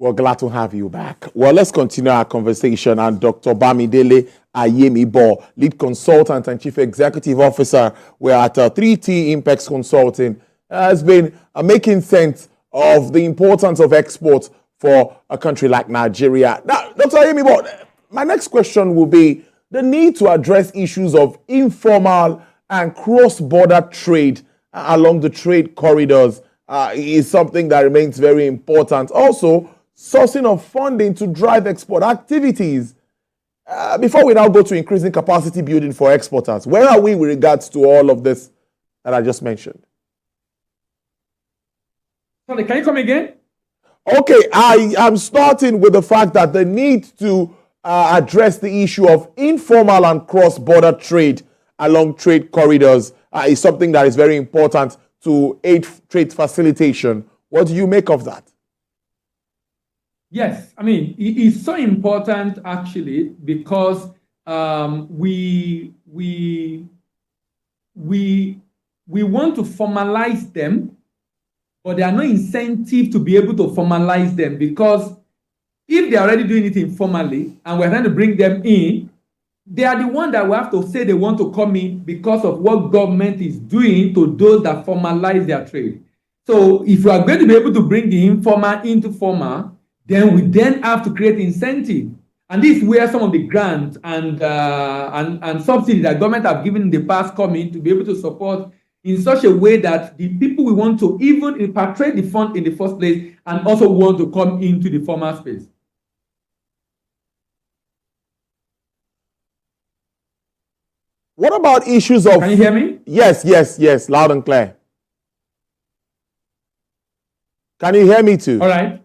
We're glad to have you back. Well, let's continue our conversation. And Dr. Bamidele Ayemibo, lead consultant and chief executive officer, we're at 3T Impex Consulting, has been making sense of the importance of exports for a country like Nigeria. Now, Dr. Ayemibo, my next question will be the need to address issues of informal and cross-border trade along the trade corridors is something that remains very important. Also, sourcing of funding to drive export activities. Before we now go to increasing capacity building for exporters, where are we with regards to all of this that I just mentioned? Sorry, can you come again? Okay, I am starting with the fact that the need to address the issue of informal and cross-border trade along trade corridors is something that is very important to aid trade facilitation. What do you make of that? Yes, I mean, it is so important actually because we want to formalize them, but there are no incentive to be able to formalize them, because if they're already doing it informally and we're trying to bring them in, they are the ones that will have to say they want to come in because of what government is doing to those that formalize their trade. So if you are going to be able to bring the informal into formal, then we then have to create incentive. And this is where some of the grants and subsidies that government have given in the past come in to be able to support in such a way that the people we want to even repatriate the fund in the first place and also want to come into the formal space. What about issues of... Can you hear me? Yes, loud and clear. Can you hear me too? All right.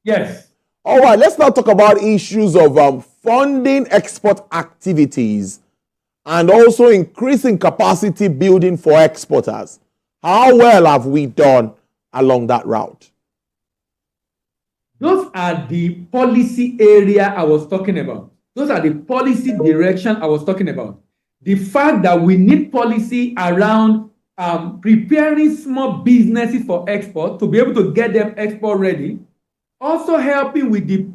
Yes. All right, let's now talk about issues of funding export activities and also increasing capacity building for exporters. How well have we done along that route? Those are the policy area I was talking about. Those are the policy direction I was talking about. The fact that we need policy around preparing small businesses for export to be able to get them export ready, also helping with the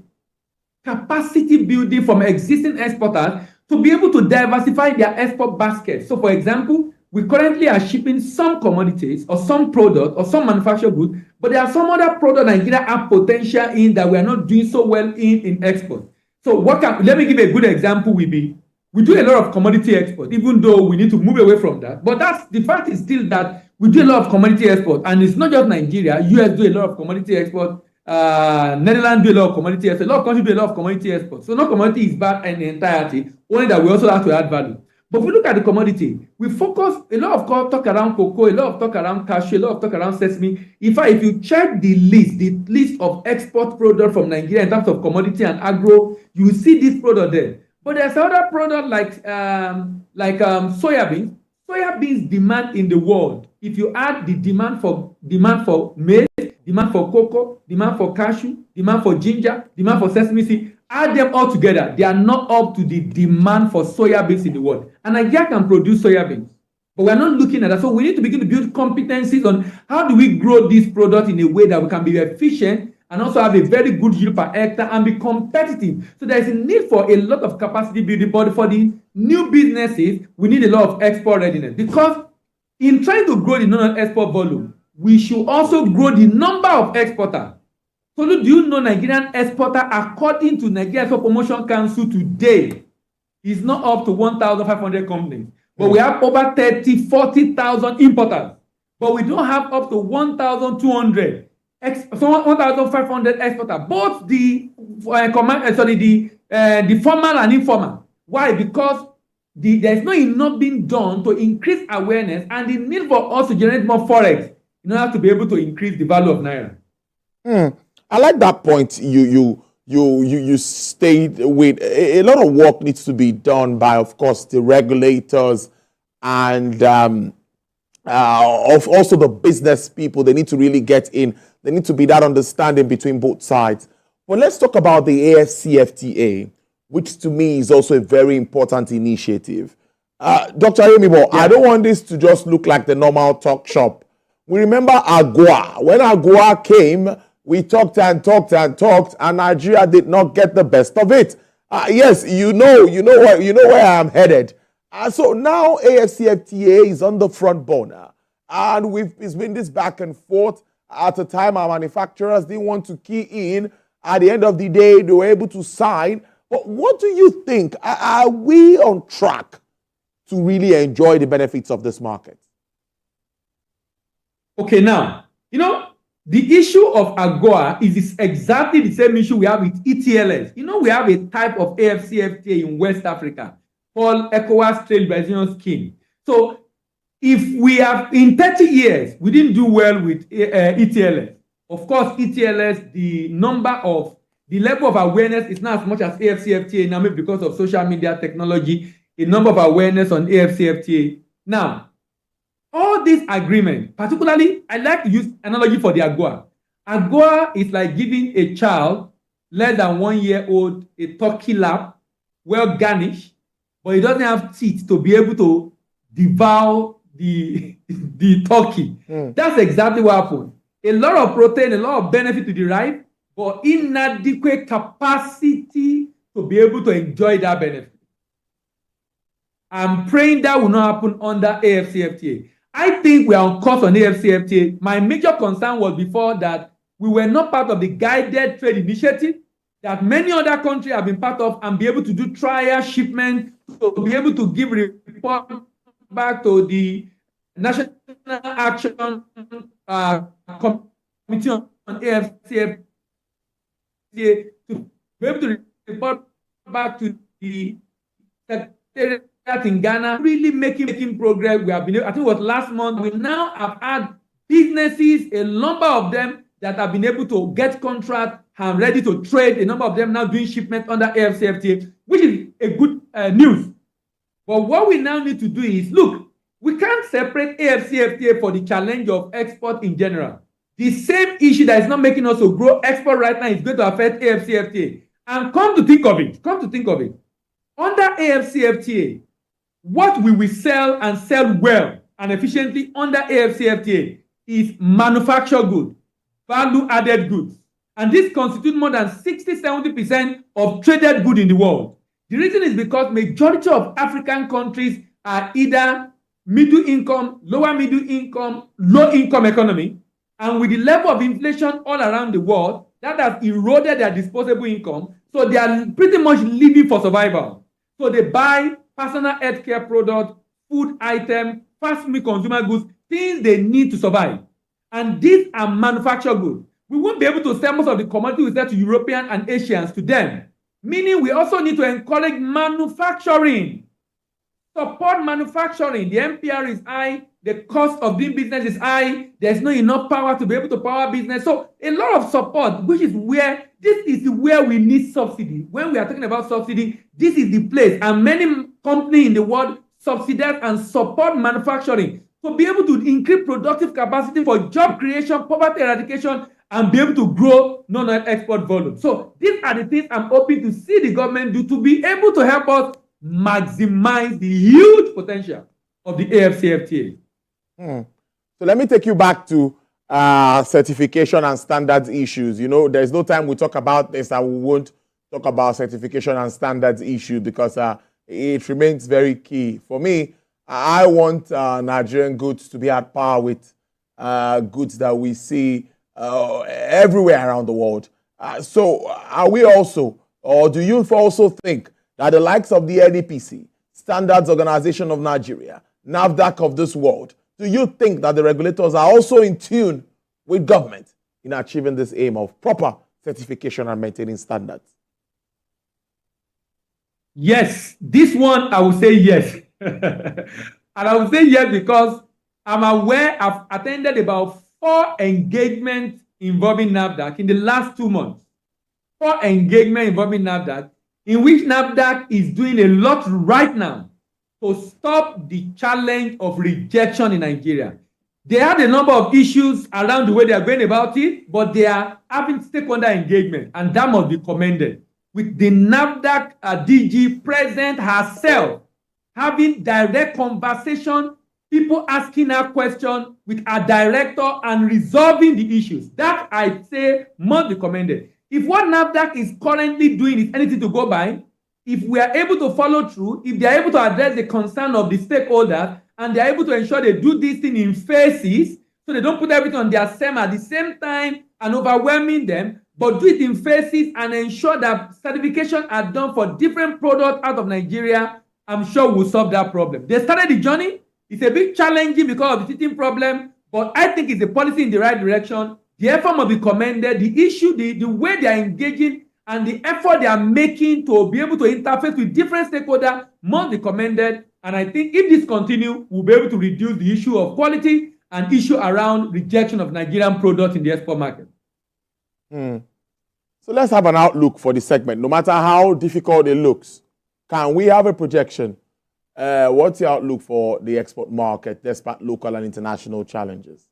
capacity building from existing exporters to be able to diversify their export basket. So, for example, we currently are shipping some commodities or some product or some manufactured goods, but there are some other products Nigeria have potential in that we are not doing so well in export. So, let me give a good example. We do a lot of commodity export, even though we need to move away from that. But the fact is still that we do a lot of commodity export, and it's not just Nigeria. US do a lot of commodity export. Netherlands do a lot of commodity export. A lot of countries do a lot of commodity export. So no commodity is bad in entirety, only that we also have to add value. But if we look at the commodity, we focus a lot of talk around cocoa, a lot of talk around cashew, a lot of talk around sesame. In fact, if you check the list of export products from Nigeria in terms of commodity and agro, you will see this product there. But there's other product like soybeans. Soybeans demand in the world. If you add the demand for maize, demand for cocoa, demand for cashew, demand for ginger, demand for sesame seed, add them all together, they are not up to the demand for soybeans in the world. And Nigeria can produce soybeans, but we're not looking at that. So we need to begin to build competencies on how do we grow this product in a way that we can be efficient and also have a very good yield per hectare and be competitive. So there's a need for a lot of capacity building, but for the new businesses, we need a lot of export readiness. Because in trying to grow the non-export volume, we should also grow the number of exporters. So do you know Nigerian exporter, according to Nigeria Export Promotion Council today, is not up to 1,500 companies. But we have over 40,000 importers. But we don't have up to 1,200. 1,500 exporters, both the formal and informal. Why? Because there's not enough being done to increase awareness and the need for us to generate more forex in order to be able to increase the value of naira. I like that point you stayed with. A lot of work needs to be done by, of course, the regulators and of also the business people. They need to really get in. There needs to be that understanding between both sides. But let's talk about the AFCFTA, which to me is also a very important initiative. Dr. Ayemibo, I don't want this to just look like the normal talk shop. We remember AGOA. When AGOA came, we talked and talked and talked, and Nigeria did not get the best of it. Yes, you know where I'm headed. So now AFCFTA is on the front burner, and it's been this back and forth. At the time, our manufacturers didn't want to key in. At the end of the day, they were able to sign. But what do you think? Are we on track to really enjoy the benefits of this market? Okay, now, the issue of AGOA is exactly the same issue we have with ETLS. We have a type of AFCFTA in West Africa called ECOWAS Trade Liberalization Scheme. So if we have, in 30 years, we didn't do well with ETLS. Of course, ETLS, the level of awareness is not as much as AFCFTA now, maybe because of social media technology, a number of awareness on AFCFTA. Now, all these agreements, particularly, I like to use analogy for the AGOA. AGOA is like giving a child less than 1 year old a turkey lap, well garnished, but he doesn't have teeth to be able to devour the turkey. That's exactly what happened. A lot of protein, a lot of benefit to derive, but inadequate capacity to be able to enjoy that benefit. I'm praying that will not happen under AFCFTA. I think we are on course on AFCFTA. My major concern was before that we were not part of the guided trade initiative that many other countries have been part of and be able to do trial shipment to be able to give report back to the National Action Committee on AFCFTA to be able to report back to the Secretariat in Ghana, really making progress. We have been, I think it was last month, we now have had businesses, a number of them that have been able to get contract and ready to trade, a number of them now doing shipment under AFCFTA, which is a good news. But what we now need to do is, look, we can't separate AFCFTA for the challenge of export in general. The same issue that is not making us to grow export right now is going to affect AFCFTA. And come to think of it, under AFCFTA, what we will sell and sell well and efficiently under AFCFTA is manufactured goods, value-added goods. And this constitutes more than 60-70% of traded goods in the world. The reason is because majority of African countries are either middle income, lower middle income, low income economy. And with the level of inflation all around the world, that has eroded their disposable income. So they are pretty much living for survival. So they buy personal healthcare products, food items, fast-moving consumer goods, things they need to survive. And these are manufactured goods. We won't be able to sell most of the commodities we sell to Europeans and Asians to them. Meaning we also need to encourage manufacturing. Support manufacturing. The MPR is high. The cost of doing business is high. There's not enough power to be able to power business. So a lot of support, which is where, this is where we need subsidy. When we are talking about subsidy, this is the place. And many companies in the world subsidize and support manufacturing to be able to increase productive capacity for job creation, poverty eradication, and be able to grow non-oil export volume. So these are the things I'm hoping to see the government do to be able to help us maximize the huge potential of the AFCFTA. So let me take you back to certification and standards issues. There's no time we talk about this and we won't talk about certification and standards issue because it remains very key. For me, I want Nigerian goods to be at par with goods that we see everywhere around the world. So are we also, or do you also think that the likes of the NEPC, Standards Organization of Nigeria, NAFDAC of this world, do you think that the regulators are also in tune with government in achieving this aim of proper certification and maintaining standards? Yes, this one I will say yes. And I will say yes because I'm aware I've attended about 4 engagements involving NAFDAC in the last 2 months. 4 engagements involving NAFDAC, in which NAFDAC is doing a lot right now to stop the challenge of rejection in Nigeria. They had a number of issues around the way they are going about it, but they are having stakeholder engagement, and that must be commended. With the NAFDAC DG present herself, having direct conversation people asking her question with our director and resolving the issues. That, I say, must be commended. If what NAFDAC is currently doing is anything to go by, if we are able to follow through, if they are able to address the concern of the stakeholders, and they are able to ensure they do this thing in phases, so they don't put everything on their SEM at the same time and overwhelming them, but do it in phases and ensure that certification are done for different products out of Nigeria, I'm sure we'll solve that problem. They started the journey. It's a bit challenging because of the teething problem, but I think it's a policy in the right direction. The effort must be commended. The issue, the way they are engaging and the effort they are making to be able to interface with different stakeholders must be commended. And I think if this continues, we'll be able to reduce the issue of quality and issue around rejection of Nigerian products in the export market. So let's have an outlook for the segment. No matter how difficult it looks, can we have a projection? What's the outlook for the export market despite local and international challenges?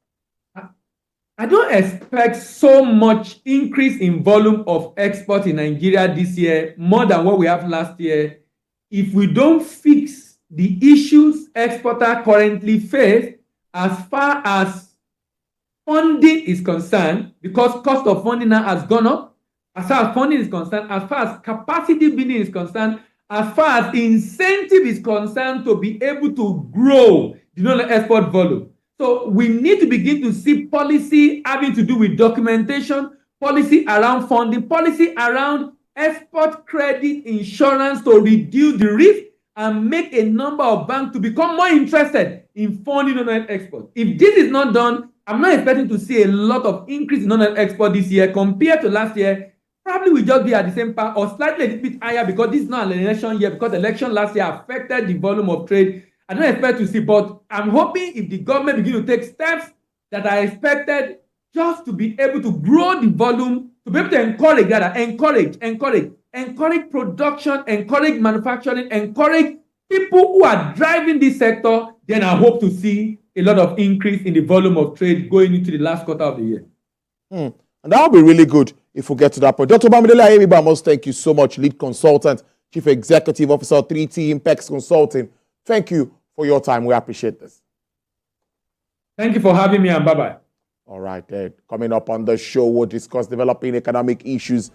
I don't expect so much increase in volume of export in Nigeria this year, more than what we have last year, if we don't fix the issues exporters currently face as far as funding is concerned, because cost of funding now has gone up, as far as funding is concerned, as far as capacity building is concerned, as far as incentive is concerned to be able to grow the non-export volume. So we need to begin to see policy having to do with documentation, policy around funding, policy around export credit insurance to reduce the risk and make a number of banks to become more interested in funding non-export. If this is not done, I'm not expecting to see a lot of increase in non-export this year compared to last year. Probably will just be at the same path or slightly a little bit higher because this is not an election year, because the election last year affected the volume of trade. I don't expect to see, but I'm hoping if the government begin to take steps that are expected just to be able to grow the volume, to be able to encourage production, encourage manufacturing, encourage people who are driving this sector, then I hope to see a lot of increase in the volume of trade going into the last quarter of the year. And that will be really good if we get to that point. Dr. Bamidele Ayemi, I must thank you so much, Lead Consultant, Chief Executive Officer, 3T Impex Consulting. Thank you for your time. We appreciate this. Thank you for having me, and bye-bye. All right. Coming up on the show, we'll discuss developing economic issues